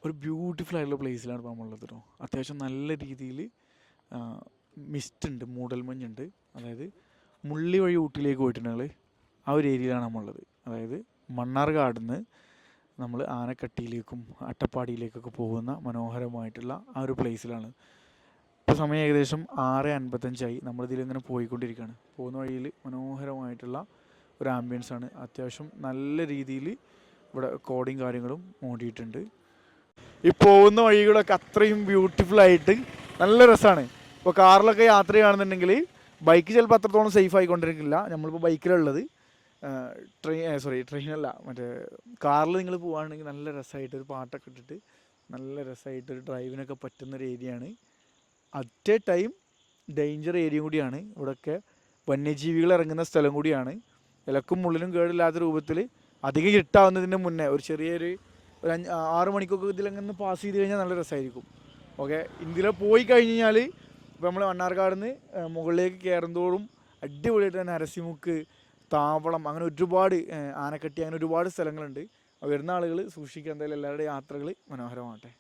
ഒരു ബ്യൂട്ടിഫുൾ ആയിട്ടുള്ള പ്ലേസിലാണ് ഇപ്പോൾ നമ്മളുള്ളത് കേട്ടോ. അത്യാവശ്യം നല്ല രീതിയിൽ മിസ്റ്റ് ഉണ്ട്, മൂടൽമഞ്ഞുണ്ട്. അതായത് മുള്ളി വഴി ഊട്ടിയിലേക്ക് പോയിട്ടുണ്ടെങ്കിൽ ആ ഒരു ഏരിയയിലാണ് നമ്മളുള്ളത്. അതായത് മണ്ണാർക്കാട് നമ്മൾ ആനക്കട്ടിയിലേക്കും അട്ടപ്പാടിയിലേക്കൊക്കെ പോകുന്ന മനോഹരമായിട്ടുള്ള ആ ഒരു പ്ലേസിലാണ്. ഇപ്പോൾ സമയം ഏകദേശം 6:55 നമ്മളിതിലിങ്ങനെ പോയിക്കൊണ്ടിരിക്കുകയാണ്. പോകുന്ന വഴിയിൽ മനോഹരമായിട്ടുള്ള ഒരു ആംബിയൻസ് ആണ്. അത്യാവശ്യം നല്ല രീതിയിൽ ഇവിടെ കോടയും കാര്യങ്ങളും മൂടിയിട്ടുണ്ട്. ഈ പോകുന്ന വഴികളൊക്കെ അത്രയും ബ്യൂട്ടിഫുൾ ആയിട്ട് നല്ല രസമാണ്. ഇപ്പോൾ കാറിലൊക്കെ യാത്ര ചെയ്യുകയാണെന്നുണ്ടെങ്കിൽ ബൈക്ക് ചിലപ്പോൾ അത്രത്തോളം സേഫ് ആയിക്കൊണ്ടിരിക്കില്ല. നമ്മളിപ്പോൾ ബൈക്കിലുള്ളത് ട്രെയിനല്ല, മറ്റേ കാറിൽ നിങ്ങൾ പോകുകയാണെങ്കിൽ നല്ല രസമായിട്ട് ഒരു പാട്ടൊക്കെ ഇട്ടിട്ട് നല്ല രസമായിട്ട് ഒരു ഡ്രൈവിനൊക്കെ പറ്റുന്നൊരു ഏരിയയാണ്. At A time danger area കൂടിയാണ്. ഇവിടെയൊക്കെ വന്യജീവികൾ ഇറങ്ങുന്ന സ്ഥലം കൂടിയാണ്. ഇലക്കും മുള്ളിലും കേടില്ലാത്ത രൂപത്തിൽ അധികം ഇരുട്ടാവുന്നതിന് മുന്നേ ഒരു ചെറിയൊരു 6 മണിക്കൊക്കെ ഇതിലങ്ങനെ പാസ് ചെയ്ത് കഴിഞ്ഞാൽ നല്ല രസമായിരിക്കും. ഓക്കെ, ഇതിലെ പോയി കഴിഞ്ഞ് കഴിഞ്ഞാൽ ഇപ്പോൾ നമ്മൾ മണ്ണാർക്കാട് നിന്ന് മുകളിലേക്ക് കയറുന്തോറും അടിപൊളിയായിട്ട് നരസിമുക്ക്, താവളം, അങ്ങനെ ഒരുപാട് ആനക്കട്ടി, അങ്ങനെ ഒരുപാട് സ്ഥലങ്ങളുണ്ട്. വരുന്ന ആളുകൾ സൂക്ഷിക്കുക. എന്തായാലും എല്ലാവരുടെയും യാത്രകൾ മനോഹരമാകട്ടെ.